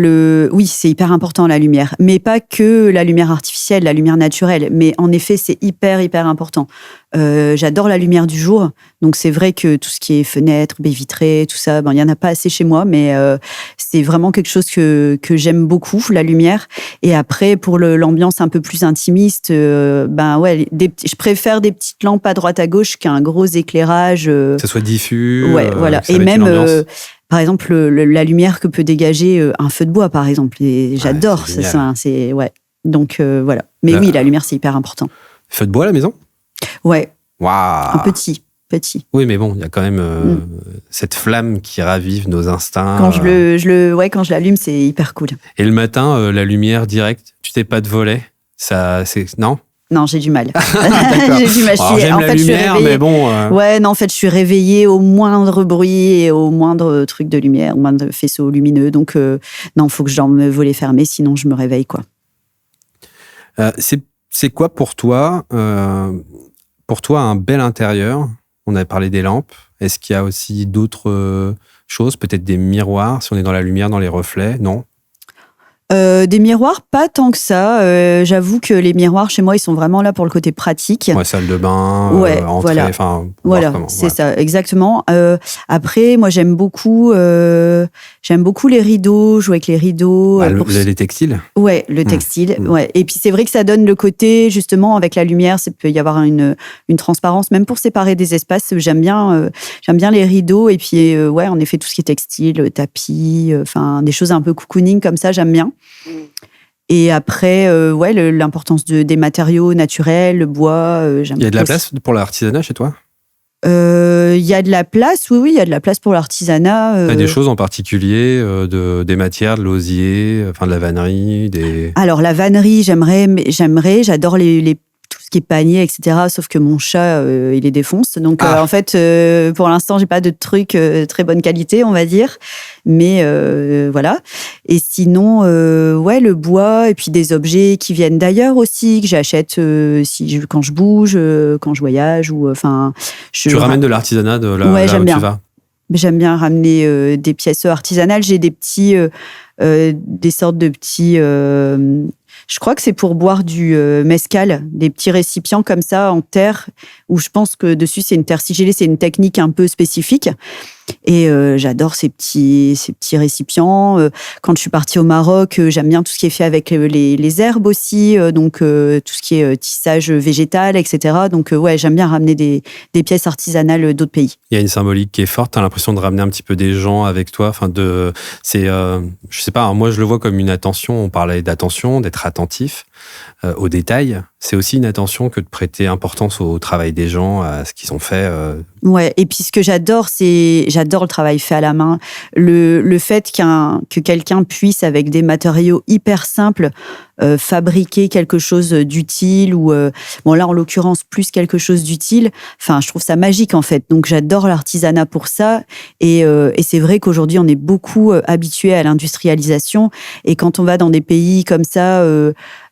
oui, c'est hyper important, la lumière. Mais pas que la lumière artificielle, la lumière naturelle. Mais en effet, c'est hyper, hyper important. J'adore la lumière du jour. Donc, c'est vrai que tout ce qui est fenêtres, baies vitrées, tout ça, il n'y en a pas assez chez moi. Mais c'est vraiment quelque chose que j'aime beaucoup, la lumière. Et après, pour l'ambiance un peu plus intimiste, je préfère des petites lampes à droite à gauche qu'un gros éclairage. Que ça soit diffus. Ouais, voilà. Et même par exemple, la lumière que peut dégager un feu de bois, par exemple. Et j'adore ça. C'est ouais. Donc voilà. Mais oui, la lumière, c'est hyper important. Feu de bois à la maison ? Ouais. Waouh. Un petit. Oui, mais bon, il y a quand même cette flamme qui ravive nos instincts. Quand quand je l'allume, c'est hyper cool. Et le matin, la lumière directe, tu t'es pas de volet, ça, non ? Non, j'ai du mal. J'ai du mal. Alors, j'aime la lumière, mais bon. Ouais, non, en fait, je suis réveillée au moindre bruit et au moindre truc de lumière, au moindre faisceau lumineux. Donc, non, faut que je dorme volet fermé, sinon je me réveille, quoi. C'est quoi pour toi un bel intérieur ? On a parlé des lampes. Est-ce qu'il y a aussi d'autres choses, peut-être des miroirs, si on est dans la lumière, dans les reflets ? Non ? Des miroirs, pas tant que ça. J'avoue que les miroirs, chez moi, ils sont vraiment là pour le côté pratique. Ouais, salle de bain, entrée, voilà, c'est ça, exactement. Après, moi, j'aime beaucoup les rideaux, jouer avec les rideaux. Les textiles. Ouais, le textile. Ouais. Et puis, c'est vrai que ça donne le côté, justement, avec la lumière, ça peut y avoir une transparence, même pour séparer des espaces. J'aime bien les rideaux. Et puis, en effet, tout ce qui est textile, tapis, des choses un peu cocooning comme ça, j'aime bien. Et après, l'importance des matériaux naturels, le bois, j'aime. Il y a de la place pour l'artisanat chez toi ? Il y a de la place, oui, il y a de la place pour l'artisanat. Il y a des choses en particulier, des matières, de l'osier, de la vannerie, Alors, la vannerie, j'aimerais, j'adore tout ce qui est panier, etc. Sauf que mon chat, il les défonce. Donc, en fait, pour l'instant, j'ai pas de trucs très bonne qualité, on va dire. Mais voilà. Et sinon, le bois et puis des objets qui viennent d'ailleurs aussi, que j'achète quand je bouge, quand je voyage. Tu ramènes de l'artisanat de là où tu vas ? J'aime bien ramener des pièces artisanales. J'ai des sortes de petits... je crois que c'est pour boire du mezcal, des petits récipients comme ça en terre, où je pense que dessus c'est une terre sigillée, c'est une technique un peu spécifique. Et j'adore ces petits récipients. Quand je suis partie au Maroc, j'aime bien tout ce qui est fait avec les herbes aussi, donc tout ce qui est tissage végétal, etc. Donc j'aime bien ramener des pièces artisanales d'autres pays. Il y a une symbolique qui est forte. T'as l'impression de ramener un petit peu des gens avec toi. Je sais pas. Moi, je le vois comme une attention. On parlait d'attention, d'être attentif aux détails. C'est aussi une attention que de prêter importance au travail des gens, à ce qu'ils ont fait. Ouais, et puis ce que j'adore le travail fait à la main. Le fait que quelqu'un puisse, avec des matériaux hyper simples, fabriquer quelque chose d'utile ou là en l'occurrence plus quelque chose d'utile. Je trouve ça magique en fait. Donc j'adore l'artisanat pour ça et c'est vrai qu'aujourd'hui on est beaucoup habitué à l'industrialisation et quand on va dans des pays comme ça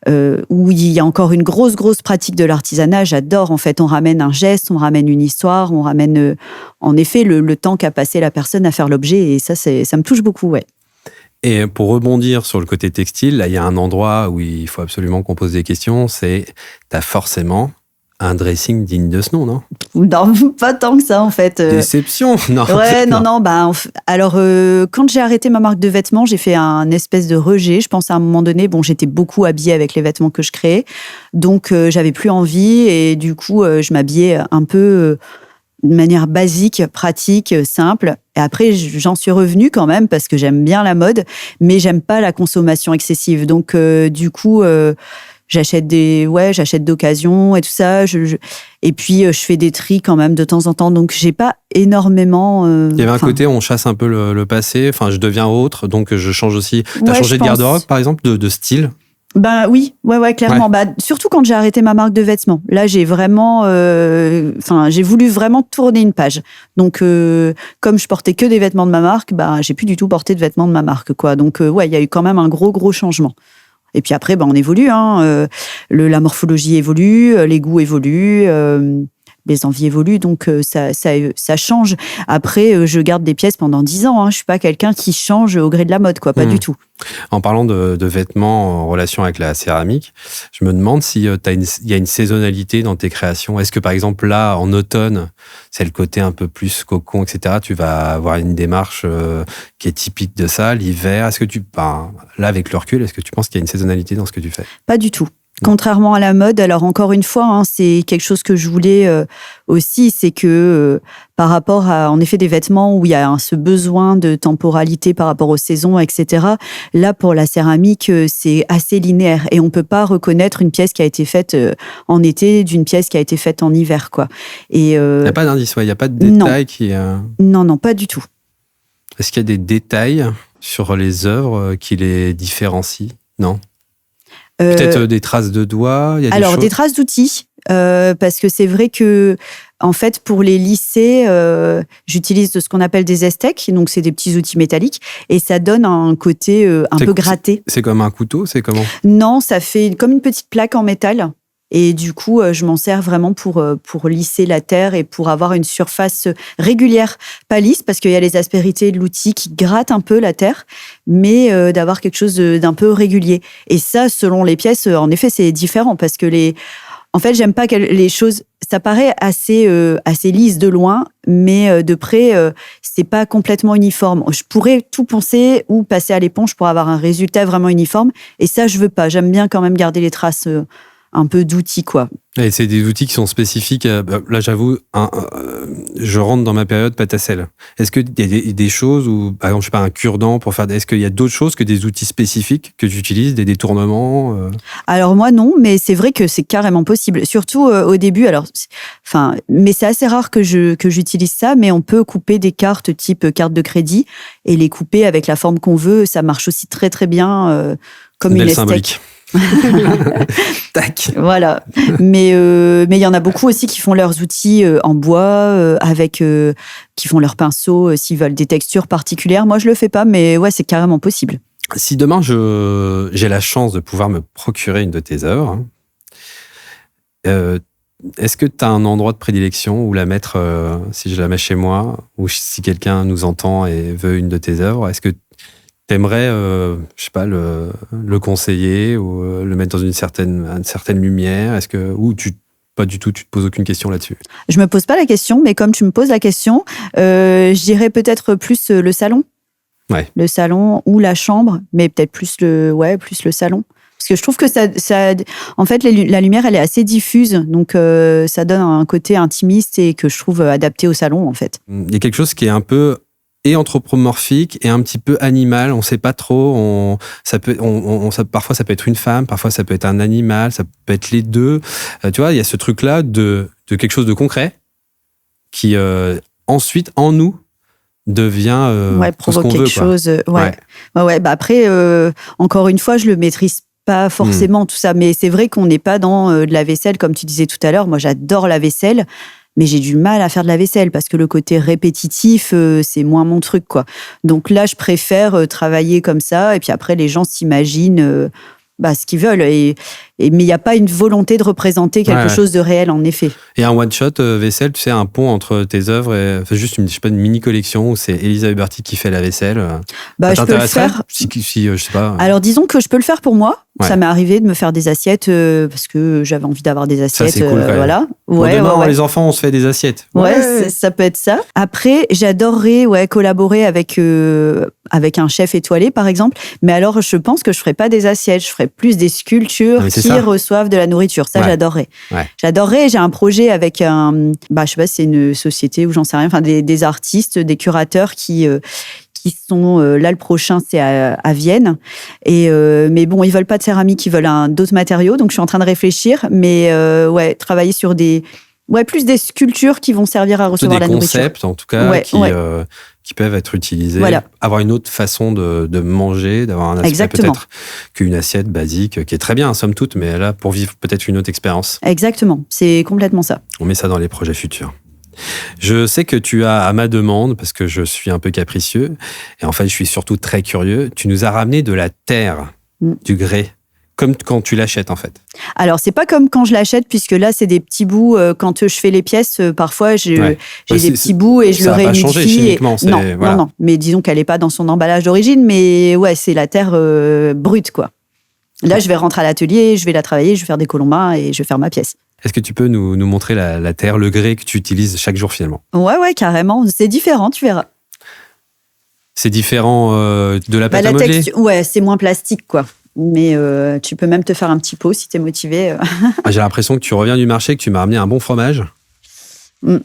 où il y a encore une grosse pratique de l'artisanat, j'adore en fait. On ramène un geste, on ramène une histoire, on ramène en effet le temps qu'a passé la personne à faire l'objet et ça me touche beaucoup, ouais. Et pour rebondir sur le côté textile, là, il y a un endroit où il faut absolument qu'on pose des questions, t'as forcément un dressing digne de ce nom, non ? Non, pas tant que ça, en fait. Déception ? Non. Ouais, non. Alors, quand j'ai arrêté ma marque de vêtements, j'ai fait un espèce de rejet. Je pense à un moment donné, j'étais beaucoup habillée avec les vêtements que je créais. Donc, j'avais plus envie. Et du coup, je m'habillais un peu de manière basique, pratique, simple. Et après, j'en suis revenue quand même parce que j'aime bien la mode, mais j'aime pas la consommation excessive. Donc, du coup, j'achète d'occasion et tout ça. Et puis, je fais des tris quand même de temps en temps. Donc, j'ai pas énormément... Il y avait un côté, on chasse un peu le passé. Je deviens autre, donc je change aussi. T'as changé de garde-robe, par exemple, de style ? Oui, clairement. Ouais. Surtout quand j'ai arrêté ma marque de vêtements. Là, j'ai vraiment, j'ai voulu vraiment tourner une page. Donc, comme je portais que des vêtements de ma marque, j'ai plus du tout porté de vêtements de ma marque, quoi. Donc, il y a eu quand même un gros changement. Et puis après, on évolue, hein. La morphologie évolue, les goûts évoluent. Les envies évoluent, donc ça change. Après, je garde des pièces pendant 10 ans. Hein. Je suis pas quelqu'un qui change au gré de la mode, quoi. Pas du tout. En parlant de vêtements en relation avec la céramique, je me demande si il y a une saisonnalité dans tes créations. Est-ce que, par exemple, là, en automne, c'est le côté un peu plus cocon, etc. Tu vas avoir une démarche qui est typique de ça. L'hiver, est-ce que là, avec le recul, est-ce que tu penses qu'il y a une saisonnalité dans ce que tu fais ? Pas du tout. Contrairement à la mode, alors encore une fois, hein, c'est quelque chose que je voulais aussi, c'est que par rapport à, en effet, des vêtements où il y a ce besoin de temporalité par rapport aux saisons, etc. Là, pour la céramique, c'est assez linéaire et on peut pas reconnaître une pièce qui a été faite en été d'une pièce qui a été faite en hiver, quoi. Et il n'y a pas d'indice, il n'y a pas de détail qui... Non, pas du tout. Est-ce qu'il y a des détails sur les œuvres qui les différencient? Non. Peut-être des traces de doigts, il y a alors, des choses... des traces d'outils, parce que c'est vrai que, en fait, pour les lisser, j'utilise ce qu'on appelle des estecs, donc c'est des petits outils métalliques, et ça donne un côté un peu gratté. C'est comme un couteau, c'est comment? Non, ça fait comme une petite plaque en métal. Et du coup, je m'en sers vraiment pour lisser la terre et pour avoir une surface régulière. Pas lisse, parce qu'il y a les aspérités de l'outil qui grattent un peu la terre, mais d'avoir quelque chose d'un peu régulier. Et ça, selon les pièces, en effet, c'est différent, parce que en fait, j'aime pas que les choses... Ça paraît assez lisse de loin, mais de près, c'est pas complètement uniforme. Je pourrais tout poncer ou passer à l'éponge pour avoir un résultat vraiment uniforme. Et ça, je veux pas. J'aime bien quand même garder les traces... un peu d'outils, quoi. Et c'est des outils qui sont spécifiques. Là, j'avoue, je rentre dans ma période pâte à sel. Est-ce qu'il y a des choses où, par exemple, je sais pas, un cure-dent pour faire... Est-ce qu'il y a d'autres choses que des outils spécifiques que tu utilises, des détournements Alors moi, non, mais c'est vrai que c'est carrément possible. Surtout au début, mais c'est assez rare que j'utilise ça, mais on peut couper des cartes type carte de crédit et les couper avec la forme qu'on veut. Ça marche aussi très, très bien comme une belle esthèque. Symbolique. Tac. Voilà. Mais il y en a beaucoup aussi qui font leurs outils en bois, qui font leurs pinceaux s'ils veulent des textures particulières. Moi, je le fais pas, mais ouais, c'est carrément possible. Si demain j'ai la chance de pouvoir me procurer une de tes œuvres, est-ce que tu as un endroit de prédilection où la mettre, si je la mets chez moi, ou si quelqu'un nous entend et veut une de tes œuvres? Est-ce que t'aimerais, je sais pas, le conseiller ou le mettre dans une certaine lumière? Ou pas du tout, tu te poses aucune question là-dessus? Je me pose pas la question, mais comme tu me poses la question, je dirais peut-être plus le salon. Ouais. Le salon ou la chambre, mais peut-être plus le salon. Parce que je trouve que ça en fait, la lumière, elle est assez diffuse, donc ça donne un côté intimiste et que je trouve adapté au salon, en fait. Il y a quelque chose qui est un peu et anthropomorphique et un petit peu animal. On sait pas trop. Parfois, ça peut être une femme, parfois, ça peut être un animal, ça peut être les deux. Tu vois, il y a ce truc-là de quelque chose de concret qui, ensuite, en nous, devient provoque quelque chose. Ouais. Bah après, encore une fois, je le maîtrise pas forcément tout ça, mais c'est vrai qu'on n'est pas dans de la vaisselle, comme tu disais tout à l'heure. Moi, j'adore la vaisselle. Mais j'ai du mal à faire de la vaisselle parce que le côté répétitif, c'est moins mon truc, quoi. Donc là, je préfère travailler comme ça. Et puis après, les gens s'imaginent ce qu'ils veulent. Mais il n'y a pas une volonté de représenter quelque chose de réel, en effet. Et un one-shot vaisselle, tu sais, un pont entre tes œuvres et juste une mini-collection où c'est Elisa Huberti qui fait la vaisselle. Je peux le faire. Si, je sais pas. Alors, disons que je peux le faire pour moi. Ouais. Ça m'est arrivé de me faire des assiettes parce que j'avais envie d'avoir des assiettes. Ça, c'est cool, voilà. Demain, les enfants, on se fait des assiettes. Ouais, ça peut être ça. Après, j'adorerais collaborer avec un chef étoilé, par exemple. Mais alors, je pense que je ferais pas des assiettes. Je ferais plus des sculptures qui reçoivent de la nourriture. Ça, j'adorerais. Ouais. J'adorerais. J'ai un projet avec je sais pas si c'est une société ou j'en sais rien. Enfin, des artistes, des curateurs qui sont là, le prochain c'est à Vienne, mais bon, ils veulent pas de céramique, ils veulent d'autres matériaux, donc je suis en train de réfléchir, mais travailler sur plus des sculptures qui vont servir à recevoir la nourriture. Des concepts en tout cas qui peuvent être utilisés, avoir une autre façon de manger, d'avoir un aspect peut-être qu'une assiette basique qui est très bien somme toute, mais là pour vivre peut-être une autre expérience. Exactement, c'est complètement ça. On met ça dans les projets futurs. Je sais que tu as, à ma demande, parce que je suis un peu capricieux, et en fait, je suis surtout très curieux, tu nous as ramené de la terre, du grès, comme quand tu l'achètes, en fait. Alors, c'est pas comme quand je l'achète, puisque là, c'est des petits bouts. Quand je fais les pièces, parfois, j'ai des petits bouts et je le réunifie. Ça va pas changer chimiquement. Non, mais disons qu'elle n'est pas dans son emballage d'origine, mais ouais, c'est la terre brute, quoi. Là, je vais rentrer à l'atelier, je vais la travailler, je vais faire des colombins et je vais faire ma pièce. Est-ce que tu peux nous montrer la terre, le grès que tu utilises chaque jour finalement? Ouais, carrément. C'est différent, tu verras. C'est différent de la pâte à modeler? Ouais, c'est moins plastique, quoi. Mais tu peux même te faire un petit pot si t'es motivé. J'ai l'impression que tu reviens du marché, que tu m'as ramené un bon fromage. Il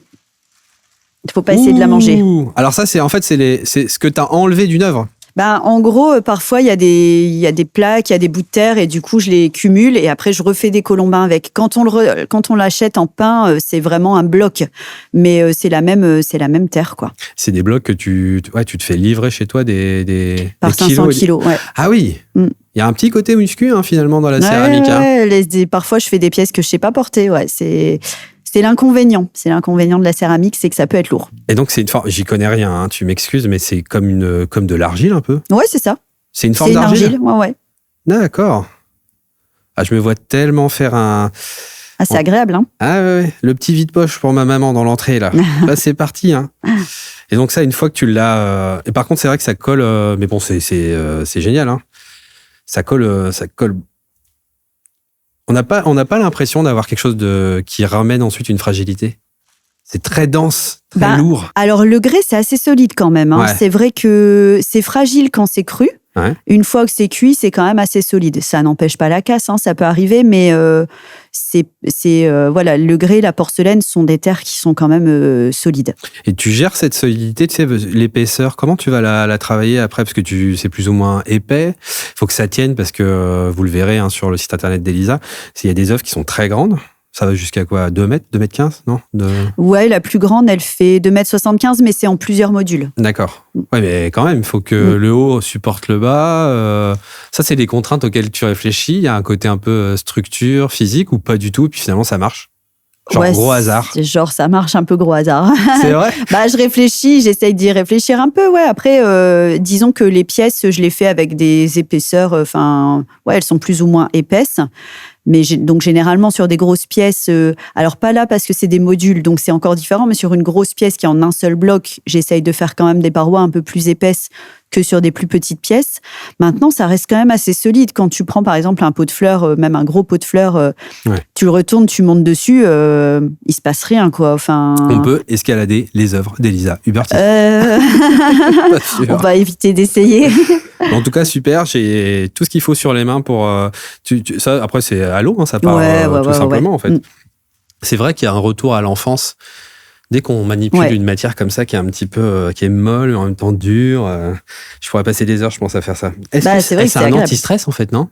faut pas essayer de la manger. Alors ça, c'est ce que tu as enlevé d'une œuvre. En gros, parfois, il y a des plaques, il y a des bouts de terre et du coup, je les cumule et après, je refais des colombins avec. Quand on l'achète en pain, c'est vraiment un bloc. Mais c'est la même terre, quoi. C'est des blocs que tu te fais livrer chez toi Par 500 kilos, ouais. Ah oui. Il y a un petit côté muscu, finalement, dans la céramique. Parfois, je fais des pièces que je sais pas porter, ouais. C'est l'inconvénient. C'est l'inconvénient de la céramique, c'est que ça peut être lourd. Et donc, c'est une forme. J'y connais rien, tu m'excuses, mais c'est comme de l'argile un peu. Ouais, c'est ça. C'est une forme d'argile. Ouais. D'accord. Ah, je me vois tellement faire un. Ah, c'est agréable, hein. Ah ouais, le petit vide-poche pour ma maman dans l'entrée, là. Là, c'est parti, hein. Et donc ça, une fois que tu l'as. Et par contre, c'est vrai que ça colle. Mais bon, c'est génial, hein. Ça colle. On n'a pas l'impression d'avoir quelque chose qui ramène ensuite une fragilité. C'est très dense, très lourd. Alors, le grès, c'est assez solide quand même. Hein. Ouais. C'est vrai que c'est fragile quand c'est cru. Ouais. Une fois que c'est cuit, c'est quand même assez solide. Ça n'empêche pas la casse, hein, ça peut arriver, mais voilà, le grès, la porcelaine sont des terres qui sont quand même solides. Et tu gères cette solidité, tu sais, l'épaisseur, comment tu vas la travailler après? Parce que c'est plus ou moins épais. Il faut que ça tienne parce que vous le verrez sur le site internet d'Elisa, il y a des œuvres qui sont très grandes. Ça va jusqu'à quoi? 2 mètres? 2,15 m, non? Ouais, la plus grande, elle fait 2,75 m, mais c'est en plusieurs modules. D'accord. Ouais, mais quand même, il faut que le haut supporte le bas. Ça, c'est des contraintes auxquelles tu réfléchis. Il y a un côté un peu structure, physique, ou pas du tout, et puis finalement, ça marche. Gros hasard. Ça marche un peu gros hasard. C'est vrai? Je réfléchis, j'essaye d'y réfléchir un peu, ouais. Après, disons que les pièces, je les fais avec des épaisseurs, elles sont plus ou moins épaisses. Mais donc généralement sur des grosses pièces, alors pas là parce que c'est des modules, donc c'est encore différent, mais sur une grosse pièce qui est en un seul bloc, j'essaye de faire quand même des parois un peu plus épaisses que sur des plus petites pièces. Maintenant, ça reste quand même assez solide. Quand tu prends par exemple un pot de fleurs, même un gros pot de fleurs, tu le retournes, tu montes dessus, il se passe rien, quoi. On peut escalader les œuvres d'Elisa Huberti. On va éviter d'essayer. En tout cas, super. J'ai tout ce qu'il faut sur les mains pour. Ça, après, c'est à l'eau, ça part tout simplement, en fait. C'est vrai qu'il y a un retour à l'enfance. Dès qu'on manipule une matière comme ça qui est un petit peu, qui est molle, mais en même temps dure, je pourrais passer des heures, je pense, à faire ça. Est-ce que c'est un anti-stress, en fait, non?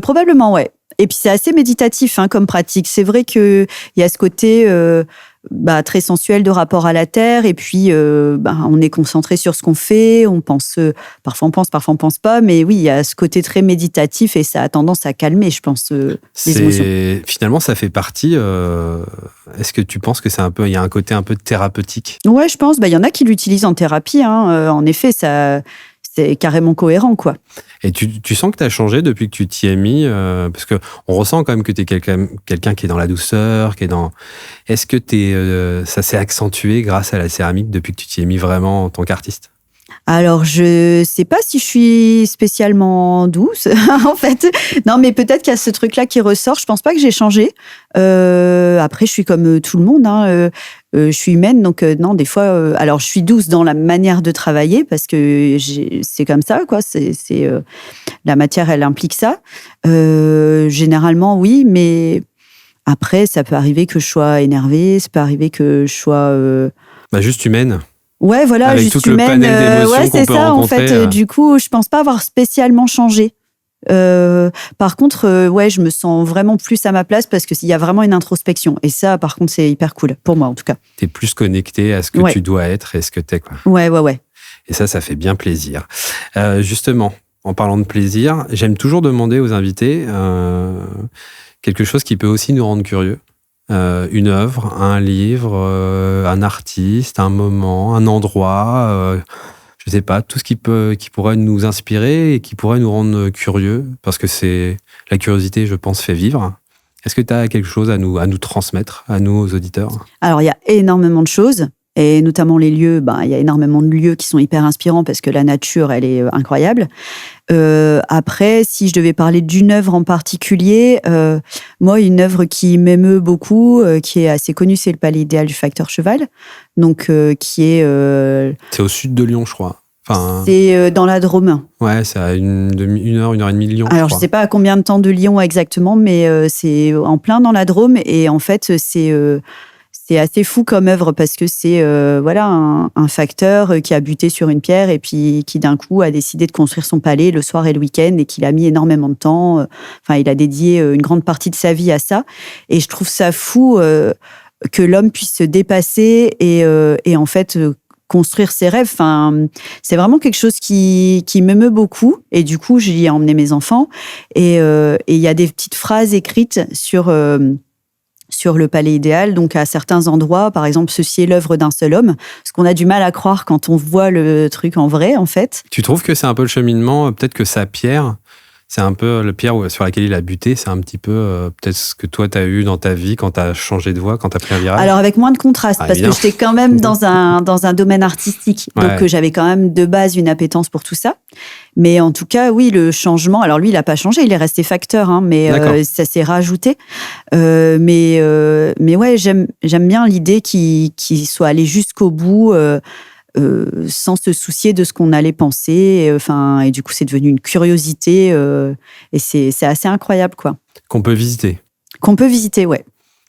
Probablement, ouais. Et puis, c'est assez méditatif comme pratique. C'est vrai qu'il y a ce côté très sensuel de rapport à la terre. Et puis, on est concentré sur ce qu'on fait. On pense, parfois on pense pas. Mais oui, il y a ce côté très méditatif et ça a tendance à calmer, je pense, les émotions. Finalement, ça fait partie. Est-ce que tu penses que il y a un côté un peu thérapeutique? Ouais, je pense. Y en a qui l'utilisent en thérapie. En effet, c'est carrément cohérent, quoi. Et tu sens que tu as changé depuis que tu t'y es mis, parce que on ressent quand même que tu es quelqu'un qui est dans la douceur, qui est dans. Est-ce que ça s'est accentué grâce à la céramique depuis que tu t'y es mis vraiment en tant qu'artiste? Alors, je sais pas si je suis spécialement douce, en fait. Non, mais peut-être qu'il y a ce truc-là qui ressort. Je pense pas que j'ai changé. Après, je suis comme tout le monde. Je suis humaine, donc non, des fois. Alors, je suis douce dans la manière de travailler parce que c'est comme ça, quoi. La matière, elle implique ça. Généralement, oui, mais après, ça peut arriver que je sois énervée. Ça peut arriver que je sois. Juste humaine. Ouais, voilà, avec juste tout humaine. Le panel d'émotions qu'on peut rencontrer. En fait. Du coup, je pense pas avoir spécialement changé. Par contre, je me sens vraiment plus à ma place parce qu'il y a vraiment une introspection. Et ça, par contre, c'est hyper cool, pour moi en tout cas. T'es plus connecté à ce que tu dois être et ce que t'es, quoi. Ouais. Et ça fait bien plaisir. Justement, en parlant de plaisir, j'aime toujours demander aux invités quelque chose qui peut aussi nous rendre curieux. Une œuvre, un livre, un artiste, un moment, un endroit, je sais pas, tout ce qui pourrait nous inspirer et qui pourrait nous rendre curieux, parce que c'est la curiosité, je pense, fait vivre. Est-ce que tu as quelque chose à nous transmettre, à nous, aux auditeurs? Alors, il y a énormément de choses. Et notamment les lieux, il y a énormément de lieux qui sont hyper inspirants parce que la nature, elle est incroyable. Après, si je devais parler d'une œuvre en particulier, moi, une œuvre qui m'émeut beaucoup, qui est assez connue, c'est le Palais idéal du facteur Cheval. Donc, qui est... C'est au sud de Lyon, je crois. Enfin, C'est dans la Drôme. ouais, c'est à 1 heure et demie de Lyon. Alors, je ne sais pas à combien de temps de Lyon exactement, mais c'est en plein dans la Drôme. Et en fait, c'est assez fou comme œuvre parce que c'est voilà, un facteur qui a buté sur une pierre et puis qui, d'un coup, a décidé de construire son palais le soir et le week-end et qu'il a mis énormément de temps. Enfin, il a dédié une grande partie de sa vie à ça. Et je trouve ça fou que l'homme puisse se dépasser et en fait construire ses rêves. Enfin, c'est vraiment quelque chose qui m'émeut beaucoup. Et du coup, j'y ai emmené mes enfants. Et il y a des petites phrases écrites sur le palais idéal, donc à certains endroits, par exemple, ceci est l'œuvre d'un seul homme, ce qu'on a du mal à croire quand on voit le truc en vrai, en fait. Tu trouves que c'est un peu le cheminement, peut-être que sa pierre, c'est un peu le pierre sur laquelle il a buté, c'est un petit peu peut-être ce que toi t'as eu dans ta vie quand t'as changé de voie, quand t'as pris un virage? Alors avec moins de contraste, parce évidemment. que j'étais quand même dans un domaine artistique, donc j'avais quand même de base une appétence pour tout ça. Mais en tout cas, oui, le changement. Alors lui, il n'a pas changé, il est resté facteur, hein, mais ça s'est rajouté. Mais ouais, j'aime bien l'idée qu'il soit allé jusqu'au bout. Sans se soucier de ce qu'on allait penser. Et du coup, c'est devenu une curiosité. Et c'est assez incroyable, quoi. Qu'on peut visiter. Qu'on peut visiter, ouais.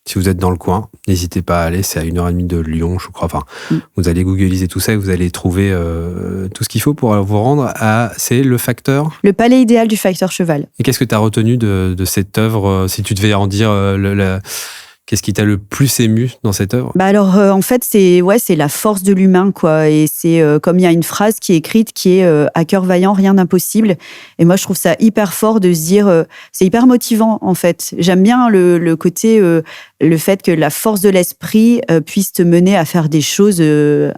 Si vous êtes dans le coin, n'hésitez pas à aller. C'est à 1 heure et demie de Lyon, je crois. Enfin, vous allez googliser tout ça et vous allez trouver tout ce qu'il faut pour vous rendre à... C'est le facteur? Le palais idéal du facteur Cheval. Et qu'est-ce que tu as retenu de cette œuvre? Si tu devais en dire... Qu'est-ce qui t'a le plus ému dans cette œuvre? Bah alors, en fait, c'est la force de l'humain, quoi. Et c'est comme il y a une phrase qui est écrite qui est à cœur vaillant, rien d'impossible. Et moi, je trouve ça hyper fort de se dire, c'est hyper motivant, en fait. J'aime bien le côté, le fait que la force de l'esprit puisse te mener à faire des choses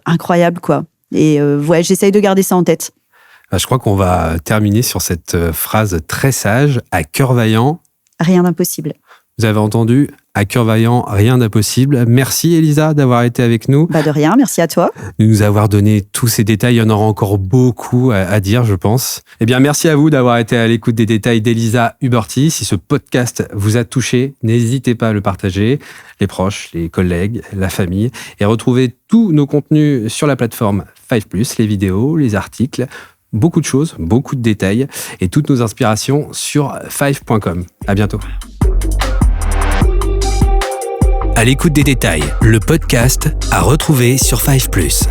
incroyables, quoi. Et ouais, j'essaye de garder ça en tête. Je crois qu'on va terminer sur cette phrase très sage, à cœur vaillant. Rien d'impossible. Vous avez entendu, à cœur vaillant, rien d'impossible. Merci Elisa d'avoir été avec nous. Bah de rien, merci à toi. De nous avoir donné tous ces détails. Il y en aura encore beaucoup à dire, je pense. Eh bien, merci à vous d'avoir été à l'écoute des détails d'Elisa Huberty. Si ce podcast vous a touché, n'hésitez pas à le partager. Les proches, les collègues, la famille. Et retrouvez tous nos contenus sur la plateforme 5+, les vidéos, les articles, beaucoup de choses, beaucoup de détails et toutes nos inspirations sur 5.com. À bientôt. À l'écoute des détails, le podcast à retrouver sur 5+.